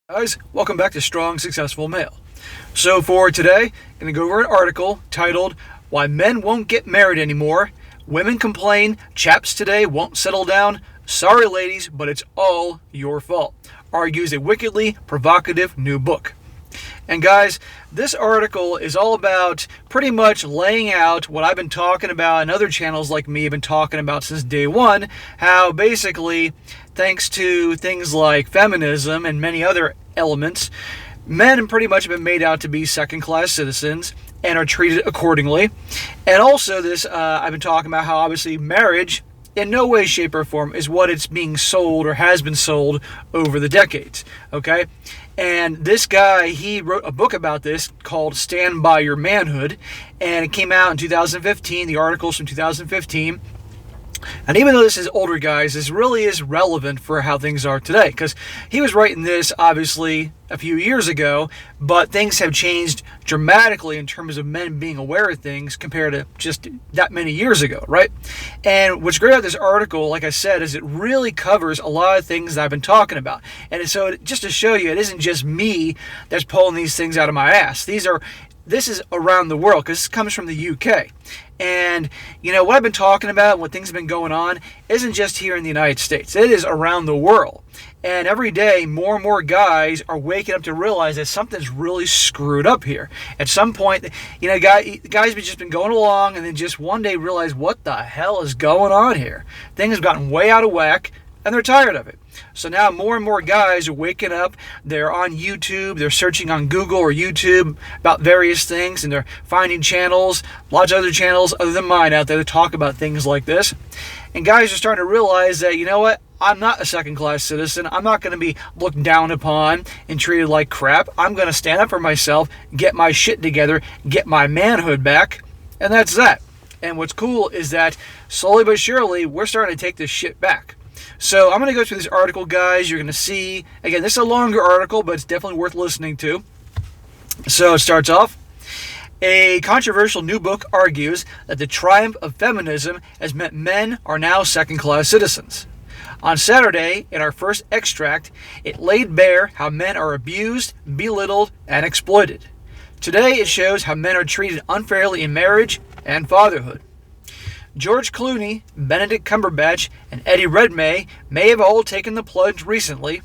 Guys, welcome back to Strong Successful Male. So for today, I'm going to go over an article titled Why Men Won't Get Married Anymore. Women complain, chaps today won't settle down. Sorry ladies, but it's all your fault. Argues a wickedly provocative new book. And guys, this article is all about pretty much laying out what I've been talking about and other channels like me have been talking about since day one, how basically, thanks to things like feminism and many other elements, men pretty much have been made out to be second-class citizens and are treated accordingly. And also this, I've been talking about how obviously marriage in no way, shape, or form is what it's being sold or has been sold over the decades, okay? And this guy, he wrote a book about this called Stand By Your Manhood, and it came out in 2015. The article's from 2015. And even though this is older, guys, this really is relevant for how things are today, because he was writing this, obviously, a few years ago, but things have changed dramatically in terms of men being aware of things compared to just that many years ago, right? And what's great about this article, like I said, is it really covers a lot of things that I've been talking about. And so just to show you, it isn't just me that's pulling these things out of my ass. This is around the world, because this comes from the UK. And, you know, what I've been talking about and what things have been going on isn't just here in the United States. It is around the world. And every day, more and more guys are waking up to realize that something's really screwed up here. At some point, you know, guys have just been going along and then just one day realize, what the hell is going on here? Things have gotten way out of whack, and they're tired of it. So now more and more guys are waking up. They're on YouTube. They're searching on Google or YouTube about various things, and they're finding channels, lots of other channels other than mine out there that talk about things like this. And guys are starting to realize that, you know what? I'm not a second-class citizen. I'm not going to be looked down upon and treated like crap. I'm going to stand up for myself, get my shit together, get my manhood back, and that's that. And what's cool is that slowly but surely, we're starting to take this shit back. So I'm going to go through this article, guys. You're going to see, again, this is a longer article, but it's definitely worth listening to. So it starts off. A controversial new book argues that the triumph of feminism has meant men are now second-class citizens. On Saturday, in our first extract, it laid bare how men are abused, belittled, and exploited. Today, it shows how men are treated unfairly in marriage and fatherhood. George Clooney, Benedict Cumberbatch, and Eddie Redmayne may have all taken the plunge recently,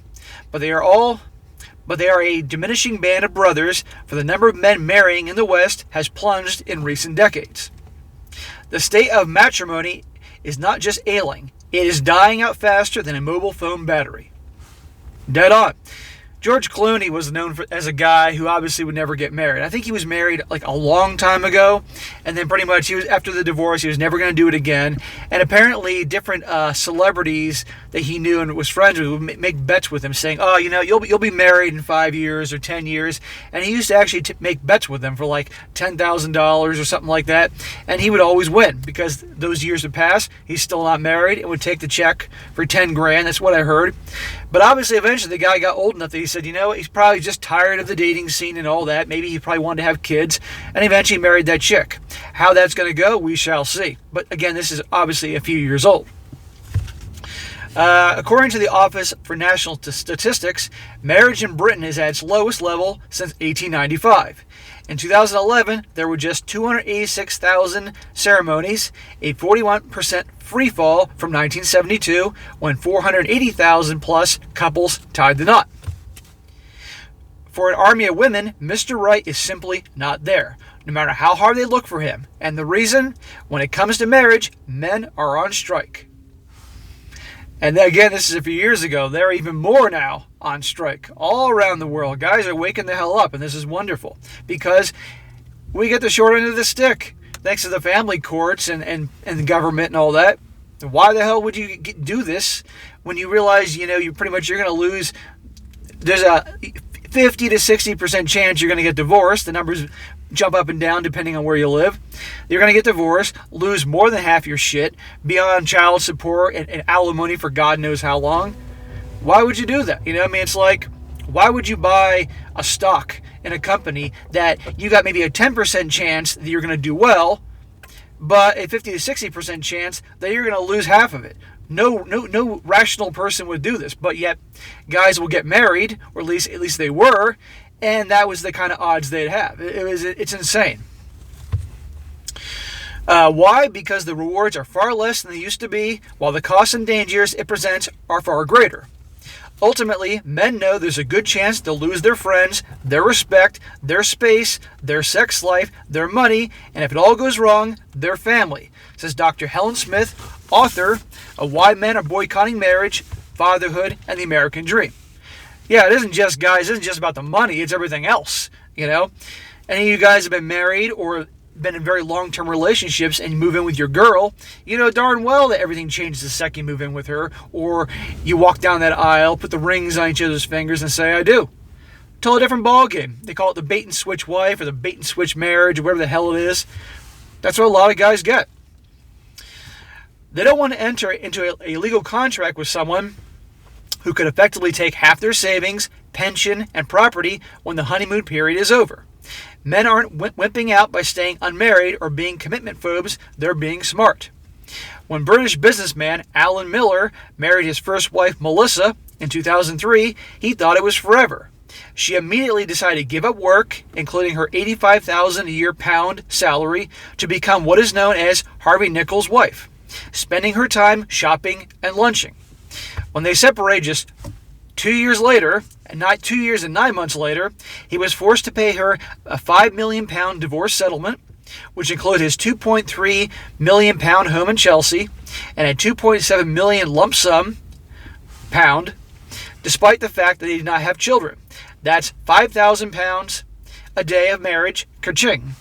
but they are a diminishing band of brothers, for the number of men marrying in the West has plunged in recent decades. The state of matrimony is not just ailing, it is dying out faster than a mobile phone battery. Dead on. George Clooney was known as a guy who obviously would never get married. I think he was married like a long time ago, and then pretty much after the divorce, he was never going to do it again. And apparently different celebrities that he knew and was friends with would make bets with him, saying, oh, you know, you'll be married in 5 years or 10 years. And he used to actually make bets with them for like $10,000 or something like that. And he would always win, because those years would pass, he's still not married, and would take the check for 10 grand. That's what I heard. But obviously, eventually, the guy got old enough that he said, you know, he's probably just tired of the dating scene and all that. Maybe he probably wanted to have kids, and eventually married that chick. How that's going to go, we shall see. But again, this is obviously a few years old. According to the Office for National Statistics, marriage in Britain is at its lowest level since 1895. In 2011, there were just 286,000 ceremonies, a 41% free fall from 1972, when 480,000 plus couples tied the knot. For an army of women, Mr. Right is simply not there, no matter how hard they look for him. And the reason? When it comes to marriage, men are on strike. And then again, this is a few years ago. They're even more now on strike all around the world. Guys are waking the hell up, and this is wonderful, because we get the short end of the stick thanks to the family courts and the government and all that. Why the hell would you do this when you realize, you know, you're going to lose? There's a 50 to 60% chance you're going to get divorced. The numbers jump up and down depending on where you live. You're going to get divorced, lose more than half your shit, be on child support and alimony for God knows how long. Why would you do that? You know, I mean, it's like, why would you buy a stock in a company that you got maybe a 10% chance that you're going to do well, but a 50 to 60% chance that you're going to lose half of it? No rational person would do this, but yet guys will get married, or at least they were, and that was the kind of odds they'd have. It's insane. Why? Because the rewards are far less than they used to be, while the costs and dangers it presents are far greater. Ultimately, men know there's a good chance they'll lose their friends, their respect, their space, their sex life, their money, and if it all goes wrong, their family, says Dr. Helen Smith, author of Why Men Are Boycotting Marriage, Fatherhood, and the American Dream. Yeah, it isn't just guys, it isn't just about the money, it's everything else, you know? Any of you guys have been married or been in very long-term relationships and you move in with your girl, you know darn well that everything changes the second you move in with her, or you walk down that aisle, put the rings on each other's fingers and say, I do. Totally different ball game. They call it the bait and switch wife or the bait and switch marriage or whatever the hell it is. That's what a lot of guys get. They don't want to enter into a legal contract with someone who could effectively take half their savings, pension, and property when the honeymoon period is over. Men aren't wimping out by staying unmarried or being commitment phobes, they're being smart. When British businessman Alan Miller married his first wife Melissa in 2003, he thought it was forever. She immediately decided to give up work, including her $85,000 a year pound salary, to become what is known as Harvey Nichols' wife, spending her time shopping and lunching. When they separated just 2 years later, and not 2 years and 9 months later, he was forced to pay her a £5 million divorce settlement, which included his £2.3 million home in Chelsea and a £2.7 million lump sum pound, despite the fact that he did not have children. That's £5,000 a day of marriage, ka-ching.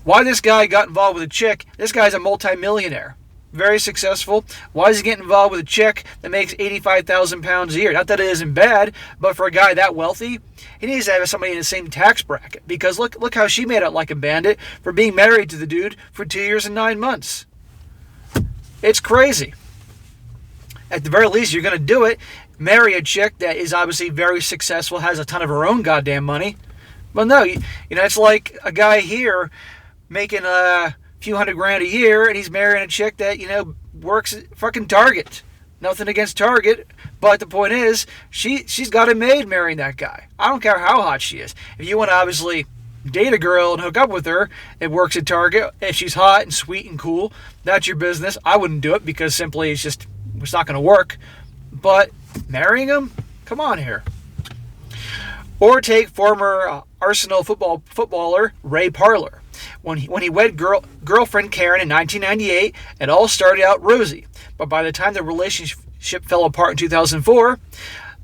Why this guy got involved with a chick? This guy's a multi-millionaire. Very successful. Why is he getting involved with a chick that makes £85,000 a year? Not that it isn't bad, but for a guy that wealthy, he needs to have somebody in the same tax bracket. Because look how she made out like a bandit for being married to the dude for 2 years and 9 months. It's crazy. At the very least, you're going to do it. Marry a chick that is obviously very successful, has a ton of her own goddamn money. Well, no, you know, it's like a guy here making few $100,000 a year, and he's marrying a chick that, you know, works at fucking Target. Nothing against Target, but the point is, she's got it made marrying that guy. I don't care how hot she is. If you want to obviously date a girl and hook up with her, it works at Target. If she's hot and sweet and cool, that's your business. I wouldn't do it because simply it's not going to work. But marrying him? Come on here. Or take former Arsenal footballer Ray Parlour. When he wed girlfriend Karen in 1998, it all started out rosy. But by the time the relationship fell apart in 2004,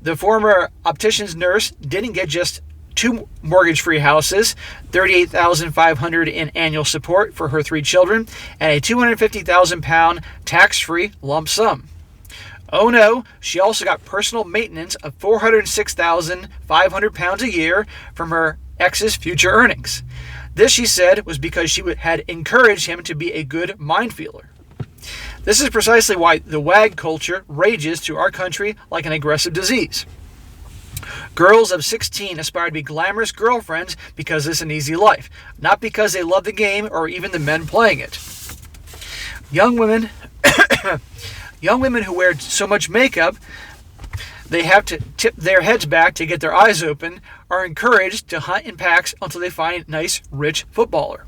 the former optician's nurse didn't get just 2 mortgage-free houses, $38,500 in annual support for her 3 children, and a £250,000 tax-free lump sum. Oh no, she also got personal maintenance of £406,500 a year from her ex's future earnings. This, she said, was because she had encouraged him to be a good mind feeler. This is precisely why the wag culture rages through our country like an aggressive disease. Girls of 16 aspire to be glamorous girlfriends because it's an easy life, not because they love the game or even the men playing it. Young women who wear so much makeup they have to tip their heads back to get their eyes open are encouraged to hunt in packs until they find a nice, rich footballer.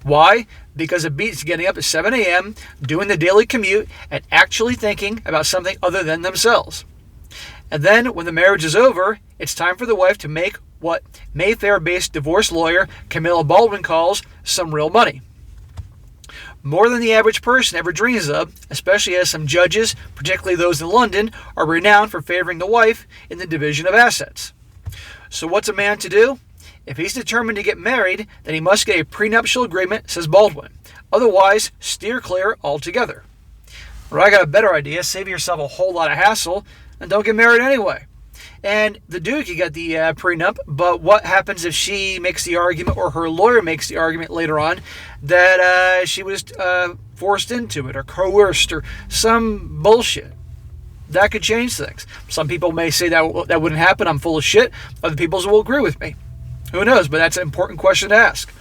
Why? Because it beats getting up at 7 a.m., doing the daily commute, and actually thinking about something other than themselves. And then, when the marriage is over, it's time for the wife to make what Mayfair-based divorce lawyer Camilla Baldwin calls some real money. More than the average person ever dreams of, especially as some judges, particularly those in London, are renowned for favoring the wife in the division of assets. So what's a man to do? If he's determined to get married, then he must get a prenuptial agreement, says Baldwin. Otherwise, steer clear altogether. Or I got a better idea, save yourself a whole lot of hassle, and don't get married anyway. And the dude could get the prenup, but what happens if she makes the argument, or her lawyer makes the argument later on, that she was forced into it, or coerced, or some bullshit? That could change things. Some people may say that wouldn't happen, I'm full of shit. Other people will agree with me. Who knows, but that's an important question to ask.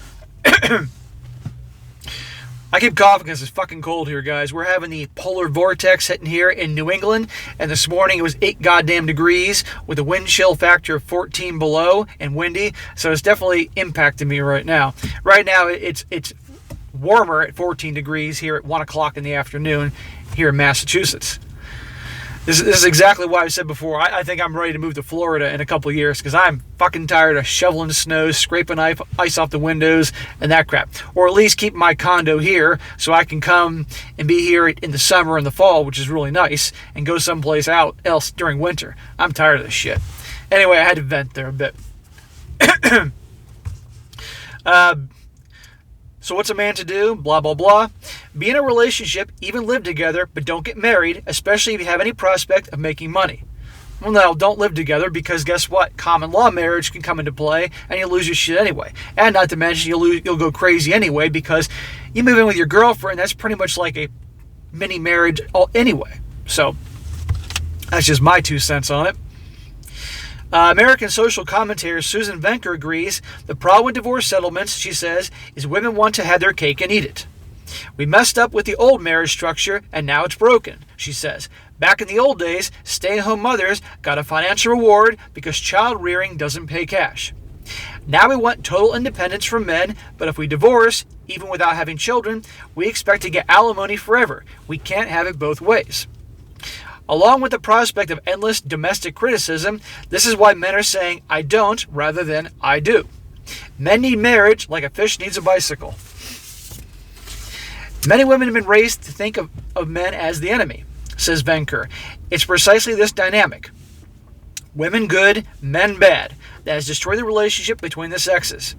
I keep coughing because it's fucking cold here, guys. We're having the polar vortex hitting here in New England, and this morning it was 8 goddamn degrees with a wind chill factor of 14 below and windy, so it's definitely impacting me right now. Right now, it's warmer at 14 degrees here at 1 o'clock in the afternoon here in Massachusetts. This is exactly why I said before, I think I'm ready to move to Florida in a couple of years because I'm fucking tired of shoveling snow, scraping ice off the windows, and that crap. Or at least keep my condo here so I can come and be here in the summer and the fall, which is really nice, and go someplace else during winter. I'm tired of this shit. Anyway, I had to vent there a bit. So what's a man to do? Blah, blah, blah. Be in a relationship, even live together, but don't get married, especially if you have any prospect of making money. Well, no, don't live together because guess what? Common law marriage can come into play and you'll lose your shit anyway. And not to mention you'll go crazy anyway because you move in with your girlfriend, that's pretty much like a mini marriage anyway. So that's just my 2 cents on it. American social commentator Susan Venker agrees the problem with divorce settlements, she says, is women want to have their cake and eat it. We messed up with the old marriage structure and now it's broken, she says. Back in the old days, stay-at-home mothers got a financial reward because child rearing doesn't pay cash. Now we want total independence from men, but if we divorce, even without having children, we expect to get alimony forever. We can't have it both ways. Along with the prospect of endless domestic criticism, this is why men are saying, I don't, rather than I do. Men need marriage like a fish needs a bicycle. Many women have been raised to think of men as the enemy, says Venker. It's precisely this dynamic. Women good, men bad. That has destroyed the relationship between the sexes.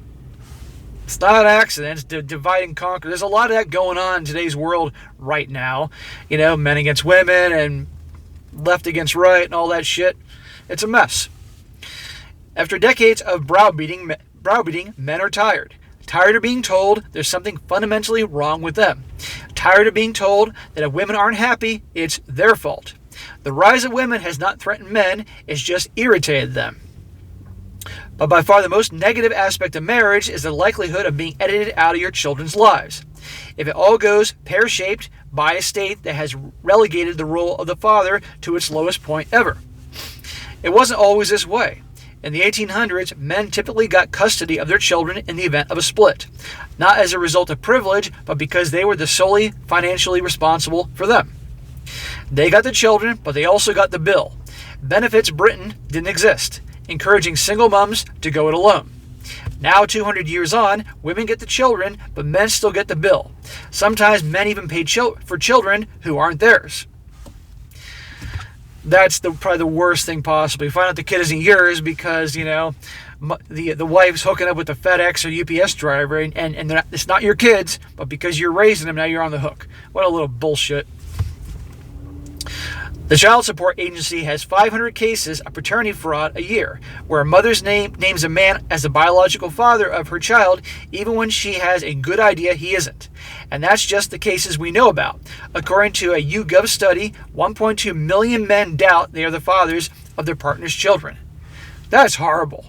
It's not an accident. It's divide and conquer. There's a lot of that going on in today's world right now. You know, men against women and left against right and all that shit. It's a mess. After decades of browbeating, men are tired. Tired of being told there's something fundamentally wrong with them. Tired of being told that if women aren't happy, it's their fault. The rise of women has not threatened men, it's just irritated them. But by far the most negative aspect of marriage is the likelihood of being edited out of your children's lives. If it all goes pear-shaped by a state that has relegated the role of the father to its lowest point ever. It wasn't always this way. In the 1800s, men typically got custody of their children in the event of a split, not as a result of privilege, but because they were the solely financially responsible for them. They got the children, but they also got the bill. Benefits Britain didn't exist, encouraging single moms to go it alone. Now, 200 years on, women get the children, but men still get the bill. Sometimes men even pay for children who aren't theirs. That's probably the worst thing possible. You find out the kid isn't yours because, you know, the wife's hooking up with the FedEx or UPS driver, and it's not your kids, but because you're raising them, now you're on the hook. What a little bullshit. The Child Support Agency has 500 cases of paternity fraud a year, where a mother's names a man as the biological father of her child, even when she has a good idea he isn't. And that's just the cases we know about. According to a YouGov study, 1.2 million men doubt they are the fathers of their partner's children. That's horrible.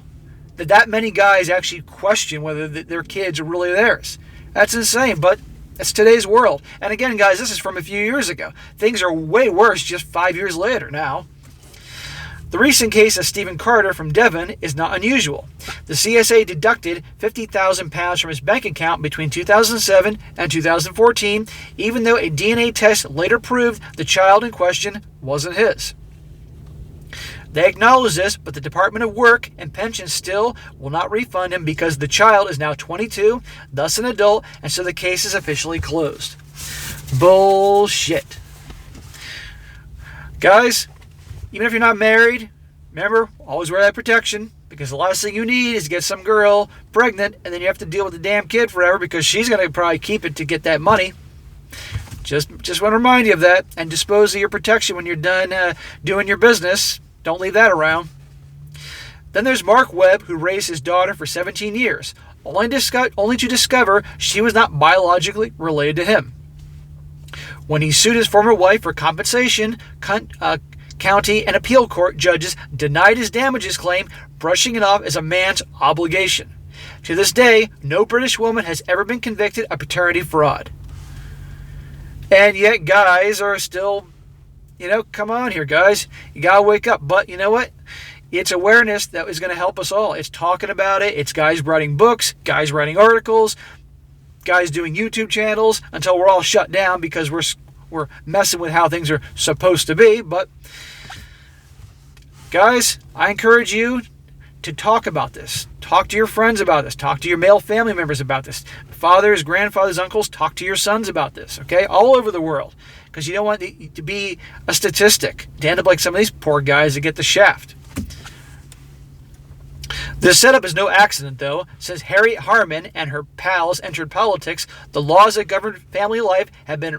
That many guys actually question whether their kids are really theirs. That's insane, but it's today's world. And again, guys, this is from a few years ago. Things are way worse just 5 years later now. The recent case of Stephen Carter from Devon is not unusual. The CSA deducted £50,000 from his bank account between 2007 and 2014, even though a DNA test later proved the child in question wasn't his. They acknowledge this, but the Department of Work and Pensions still will not refund him because the child is now 22, thus an adult, and so the case is officially closed. Bullshit. Guys, even if you're not married, remember, always wear that protection, because the last thing you need is to get some girl pregnant, and then you have to deal with the damn kid forever because she's going to probably keep it to get that money. Just want to remind you of that, and dispose of your protection when you're done doing your business. Don't leave that around. Then there's Mark Webb, who raised his daughter for 17 years, only to discover she was not biologically related to him. When he sued his former wife for compensation, county and appeal court judges denied his damages claim, brushing it off as a man's obligation. To this day, no British woman has ever been convicted of paternity fraud. And yet guys are still, come on here, guys. You got to wake up. But you know what? It's awareness that is going to help us all. It's talking about it. It's guys writing books, guys writing articles, guys doing YouTube channels until we're all shut down because we're messing with how things are supposed to be. But guys, I encourage you to talk about this. Talk to your friends about this. Talk to your male family members about this. Fathers, grandfathers, uncles, talk to your sons about this, okay? All over the world. Because you don't want it to be a statistic. To end up like some of these poor guys that get the shaft. This setup is no accident, though. Since Harriet Harman and her pals entered politics, the laws that govern family life have been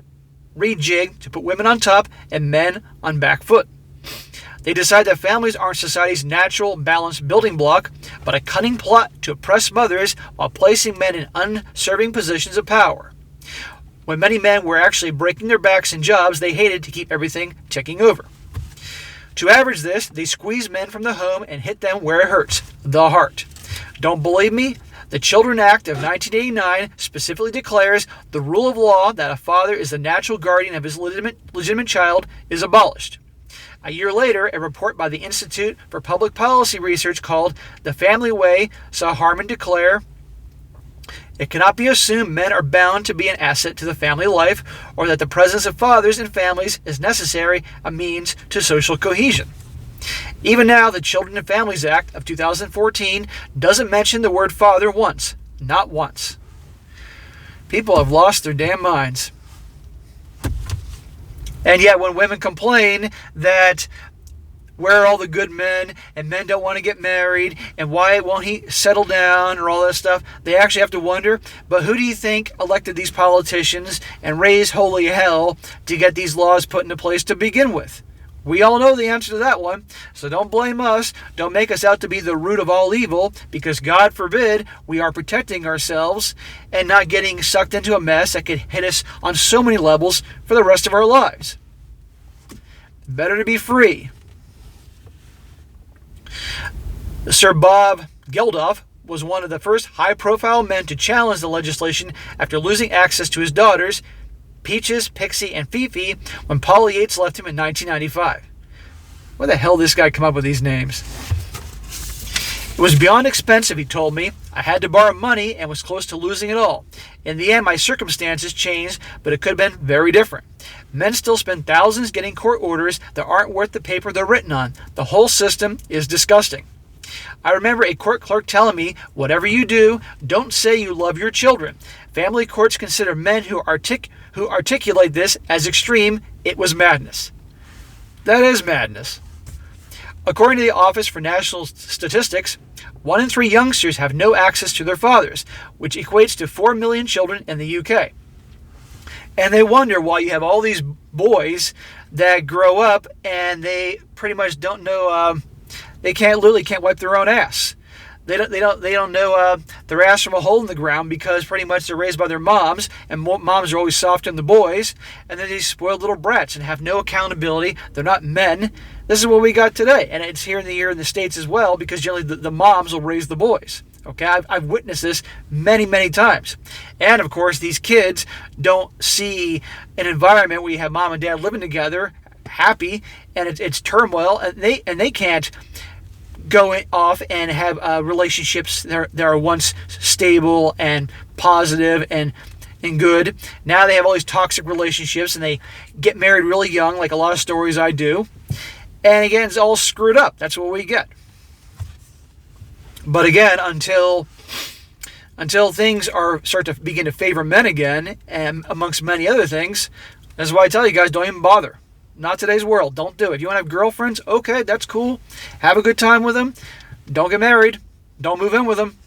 rejigged to put women on top and men on back foot. They decide that families aren't society's natural balanced building block, but a cunning plot to oppress mothers while placing men in unserving positions of power. When many men were actually breaking their backs in jobs they hated to keep everything ticking over. To average this, they squeeze men from the home and hit them where it hurts, the heart. Don't believe me? The Children Act of 1989 specifically declares the rule of law that a father is the natural guardian of his legitimate child is abolished. A year later, a report by the Institute for Public Policy Research called The Family Way saw Harman declare, "It cannot be assumed men are bound to be an asset to the family life or that the presence of fathers in families is necessary a means to social cohesion." Even now, the Children and Families Act of 2014 doesn't mention the word father once. Not once. People have lost their damn minds. And yet when women complain that where are all the good men and men don't want to get married and why won't he settle down or all that stuff, they actually have to wonder, but who do you think elected these politicians and raised holy hell to get these laws put into place to begin with? We all know the answer to that one, so don't blame us. Don't make us out to be the root of all evil, because God forbid we are protecting ourselves and not getting sucked into a mess that could hit us on so many levels for the rest of our lives. Better to be free. Sir Bob Geldof was one of the first high-profile men to challenge the legislation after losing access to his daughters, Peaches, Pixie, and Fifi, when Paul Yates left him in 1995. Where the hell did this guy come up with these names? It was beyond expensive, he told me. I had to borrow money and was close to losing it all. In the end, my circumstances changed, but it could have been very different. Men still spend thousands getting court orders that aren't worth the paper they're written on. The whole system is disgusting. I remember a court clerk telling me, whatever you do, don't say you love your children. Family courts consider men who articulate this as extreme. It was madness. That is madness. According to the Office for National Statistics, 1 in 3 youngsters have no access to their fathers, which equates to 4 million children in the UK. And they wonder why you have all these boys that grow up and they pretty much don't know, they literally can't wipe their own ass. They don't know their ass from a hole in the ground because pretty much they're raised by their moms, and moms are always soft on the boys, and they're these spoiled little brats and have no accountability. They're not men. This is what we got today, and it's here in the States as well, because generally the moms will raise the boys. Okay, I've witnessed this many, many times. And of course, these kids don't see an environment where you have mom and dad living together, happy, and it's turmoil, and they can't go off and have relationships that are once stable and positive and good. Now they have all these toxic relationships, and they get married really young, like a lot of stories I do. And again, it's all screwed up. That's what we get. But again, until things start to begin to favor men again, and amongst many other things, that's why I tell you guys, don't even bother. Not today's world. Don't do it. You want to have girlfriends? Okay, that's cool. Have a good time with them. Don't get married. Don't move in with them.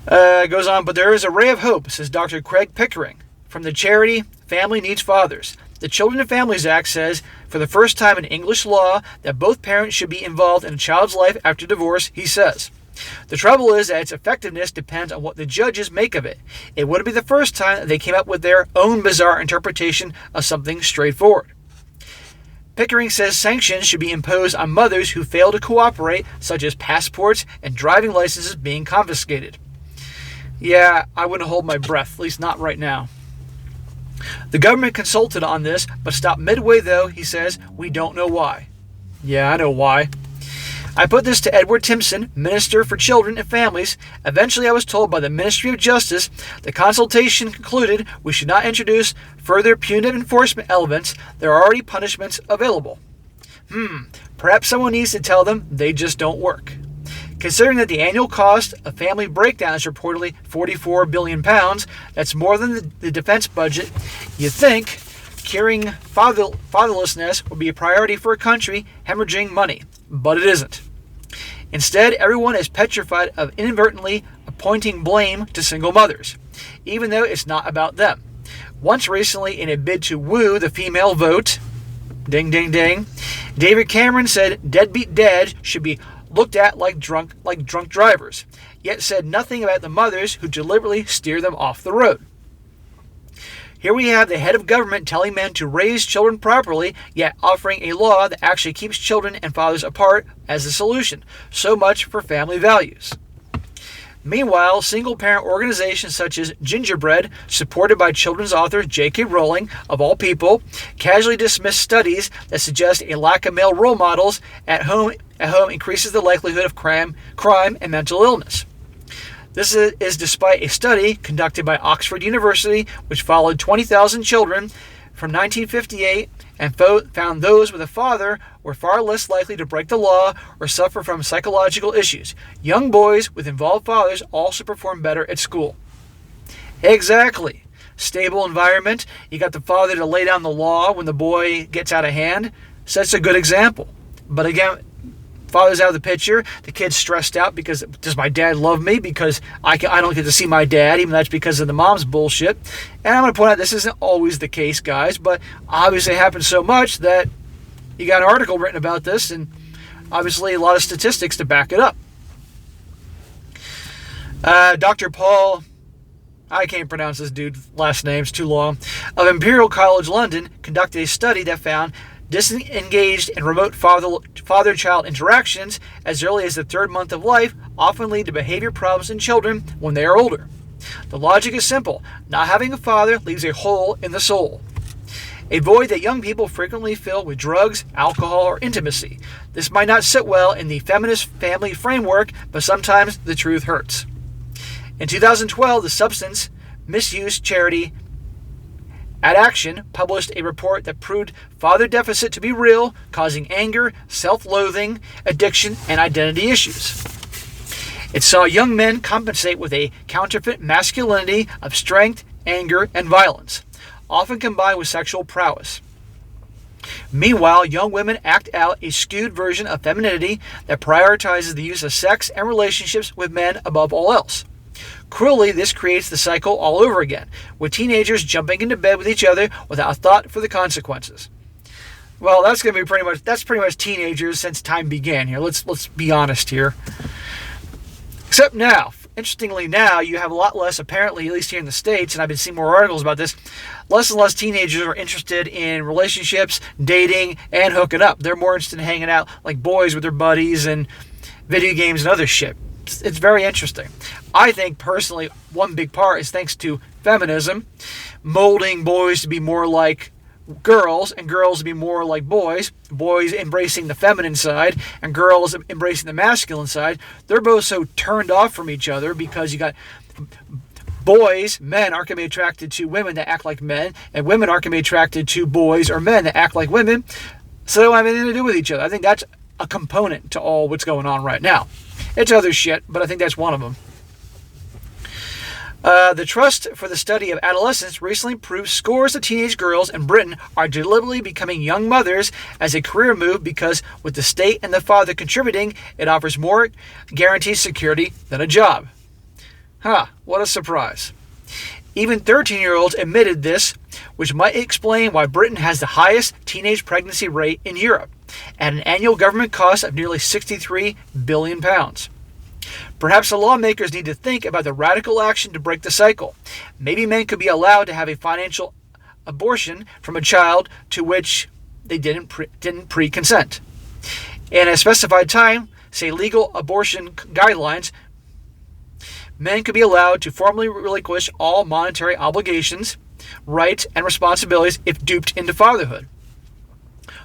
It goes on, but there is a ray of hope, says Dr. Craig Pickering, from the charity Family Needs Fathers. The Children and Families Act says, for the first time in English law, that both parents should be involved in a child's life after divorce, he says. The trouble is that its effectiveness depends on what the judges make of it. It wouldn't be the first time that they came up with their own bizarre interpretation of something straightforward. Pickering says sanctions should be imposed on mothers who fail to cooperate, such as passports and driving licenses being confiscated. Yeah, I wouldn't hold my breath, at least not right now. The government consulted on this, but stopped midway though, he says. We don't know why. Yeah, I know why. I put this to Edward Timpson, Minister for Children and Families. Eventually I was told by the Ministry of Justice the consultation concluded we should not introduce further punitive enforcement elements. There are already punishments available. Perhaps someone needs to tell them they just don't work. Considering that the annual cost of family breakdown is reportedly £44 billion, that's more than the defense budget, you'd think curing fatherlessness would be a priority for a country hemorrhaging money. But it isn't. Instead, everyone is petrified of inadvertently appointing blame to single mothers, even though it's not about them. Once recently, in a bid to woo the female vote, ding ding ding, David Cameron said deadbeat dads should be looked at like drunk drivers, yet said nothing about the mothers who deliberately steer them off the road. Here we have the head of government telling men to raise children properly, yet offering a law that actually keeps children and fathers apart as the solution. So much for family values. Meanwhile, single-parent organizations such as Gingerbread, supported by children's author J.K. Rowling, of all people, casually dismiss studies that suggest a lack of male role models at home increases the likelihood of crime and mental illness. This is despite a study conducted by Oxford University, which followed 20,000 children from 1958 and found those with a father were far less likely to break the law or suffer from psychological issues. Young boys with involved fathers also perform better at school. Exactly. Stable environment. You got the father to lay down the law when the boy gets out of hand. So that's a good example. But again, father's out of the picture. The kid's stressed out because, does my dad love me? Because I don't get to see my dad, even though that's because of the mom's bullshit. And I'm going to point out this isn't always the case, guys, but obviously it happens so much that you got an article written about this and obviously a lot of statistics to back it up. Dr. Paul, I can't pronounce this dude's last name, it's too long, of Imperial College London conducted a study that found disengaged and remote father-child interactions as early as the third month of life often lead to behavior problems in children when they are older. The logic is simple. Not having a father leaves a hole in the soul, a void that young people frequently fill with drugs, alcohol, or intimacy. This might not sit well in the feminist family framework, but sometimes the truth hurts. In 2012, the substance misuse charity At Action published a report that proved father deficit to be real, causing anger, self-loathing, addiction, and identity issues. It saw young men compensate with a counterfeit masculinity of strength, anger, and violence, often combined with sexual prowess. Meanwhile, young women act out a skewed version of femininity that prioritizes the use of sex and relationships with men above all else. Cruelly, this creates the cycle all over again, with teenagers jumping into bed with each other without a thought for the consequences. Well, that's going to be pretty much teenagers since time began here. Let's be honest here. Except now, interestingly now, you have a lot less, apparently, at least here in the States, and I've been seeing more articles about this, less and less teenagers are interested in relationships, dating, and hooking up. They're more interested in hanging out like boys with their buddies and video games and other shit. It's very interesting. I think, personally, one big part is thanks to feminism, molding boys to be more like girls and girls to be more like boys embracing the feminine side and girls embracing the masculine side. They're both so turned off from each other because you got men aren't going to be attracted to women that act like men, and women aren't going to be attracted to boys or men that act like women, so they don't have anything to do with each other. I think that's a component to all what's going on right now. It's other shit, but I think that's one of them. The Trust for the Study of Adolescence recently proved scores of teenage girls in Britain are deliberately becoming young mothers as a career move because with the state and the father contributing, it offers more guaranteed security than a job. What a surprise. Even 13-year-olds admitted this, which might explain why Britain has the highest teenage pregnancy rate in Europe, at an annual government cost of nearly £63 billion. Perhaps the lawmakers need to think about the radical action to break the cycle. Maybe men could be allowed to have a financial abortion from a child to which they didn't pre-consent. In a specified time, say legal abortion guidelines, men could be allowed to formally relinquish all monetary obligations, rights, and responsibilities if duped into fatherhood.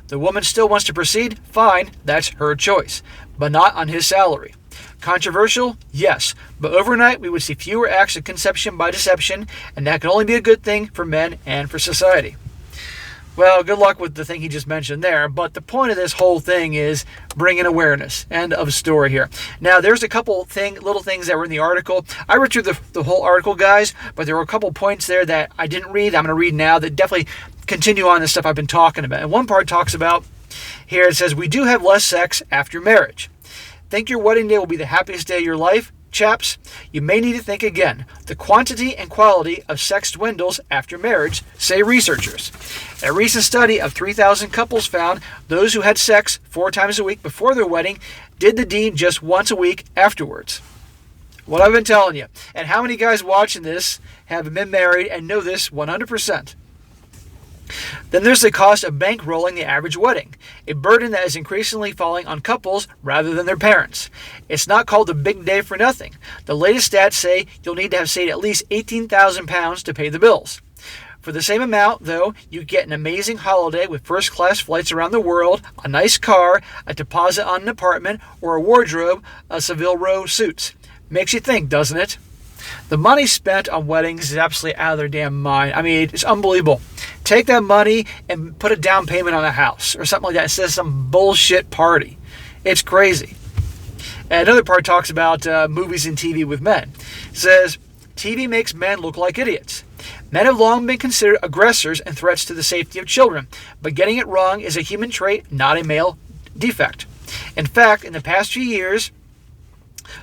The woman still wants to proceed? Fine, that's her choice, but not on his salary. Controversial? Yes, but overnight we would see fewer acts of conception by deception, and that can only be a good thing for men and for society. Well, good luck with the thing he just mentioned there, but the point of this whole thing is bringing awareness. End of story here. Now, there's a couple little things that were in the article. I read through the whole article, guys, but there were a couple points there that I didn't read. I'm going to read now that definitely continue on the stuff I've been talking about. And one part talks about, here it says, we do have less sex after marriage. Think your wedding day will be the happiest day of your life? Chaps, you may need to think again. The quantity and quality of sex dwindles after marriage, say researchers. A recent study of 3,000 couples found those who had sex 4 times a week before their wedding did the deed just once a week afterwards. What I've been telling you. And how many guys watching this have been married and know this 100%? Then there's the cost of bankrolling the average wedding, a burden that is increasingly falling on couples rather than their parents. It's not called a big day for nothing. The latest stats say you'll need to have saved at least £18,000 to pay the bills. For the same amount, though, you get an amazing holiday with first-class flights around the world, a nice car, a deposit on an apartment, or a wardrobe of Savile Row suits. Makes you think, doesn't it? The money spent on weddings is absolutely out of their damn mind. I mean, it's unbelievable. Take that money and put a down payment on a house or something like that instead of some bullshit party. It's crazy. And another part talks about movies and TV with men. It says, TV makes men look like idiots. Men have long been considered aggressors and threats to the safety of children, but getting it wrong is a human trait, not a male defect. In fact, in the past few years,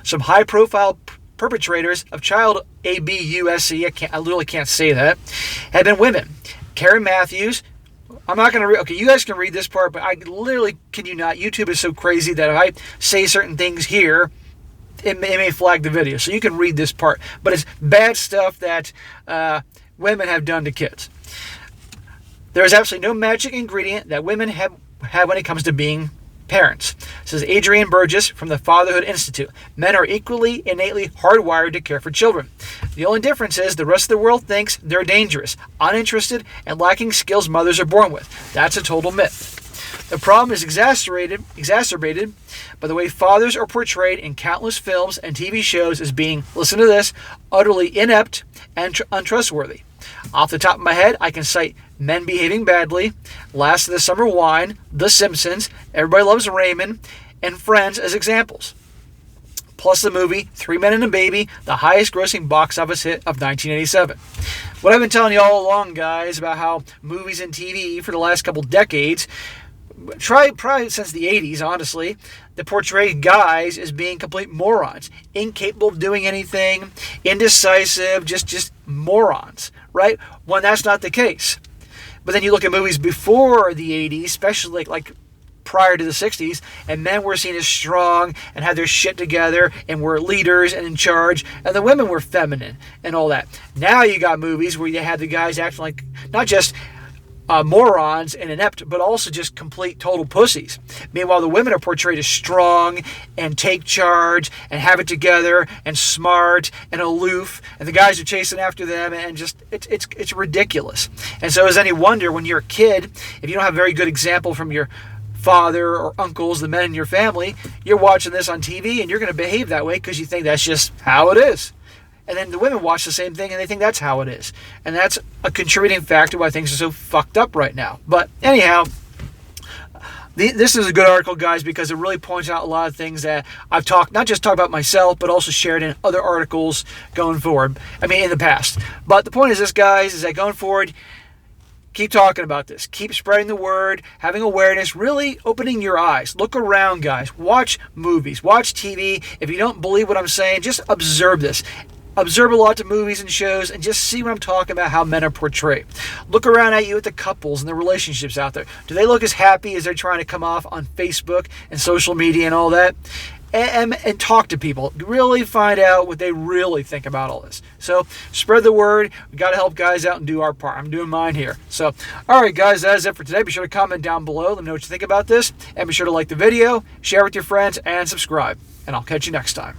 some high-profile perpetrators of child abuse, I literally can't say that, have been women. Carrie Matthews, I'm not going to read, okay, you guys can read this part, but I literally, can you not? YouTube is so crazy that if I say certain things here, it may flag the video. So you can read this part. But it's bad stuff that women have done to kids. There is absolutely no magic ingredient that women have when it comes to being parents. Says Adrienne Burgess from the Fatherhood Institute. Men are equally innately hardwired to care for children. The only difference is the rest of the world thinks they're dangerous, uninterested, and lacking skills mothers are born with. That's a total myth. The problem is exacerbated by the way fathers are portrayed in countless films and TV shows as being, listen to this, utterly inept and untrustworthy. Off the top of my head, I can cite Men Behaving Badly, Last of the Summer Wine, The Simpsons, Everybody Loves Raymond, and Friends as examples. Plus the movie 3 Men and a Baby, the highest grossing box office hit of 1987. What I've been telling you all along, guys, about how movies and TV for the last couple decades, probably since the 80s, honestly, that portray guys as being complete morons, incapable of doing anything, indecisive, just morons, right? When that's not the case. But then you look at movies before the 80s, especially like prior to the 60s, and men were seen as strong and had their shit together and were leaders and in charge, and the women were feminine and all that. Now you got movies where you had the guys acting like not just morons and inept, but also just complete total pussies. Meanwhile, the women are portrayed as strong and take charge and have it together and smart and aloof, and the guys are chasing after them, and just it's ridiculous. And so is any wonder when you're a kid, if you don't have a very good example from your father or uncles, the men in your family, you're watching this on TV and you're going to behave that way because you think that's just how it is. And then the women watch the same thing and they think that's how it is. And that's a contributing factor why things are so fucked up right now. But anyhow, this is a good article, guys, because it really points out a lot of things that I've not just talked about myself, but also shared in other articles going forward. I mean, in the past. But the point is this, guys, is that going forward, keep talking about this. Keep spreading the word, having awareness, really opening your eyes. Look around, guys. Watch movies. Watch TV. If you don't believe what I'm saying, just observe this. Observe a lot of movies and shows and just see what I'm talking about, how men are portrayed. Look around at you at the couples and the relationships out there. Do they look as happy as they're trying to come off on Facebook and social media and all that? And talk to people. Really find out what they really think about all this. So spread the word. We got to help guys out and do our part. I'm doing mine here. So, all right, guys, that is it for today. Be sure to comment down below. Let me know what you think about this. And be sure to like the video, share with your friends, and subscribe. And I'll catch you next time.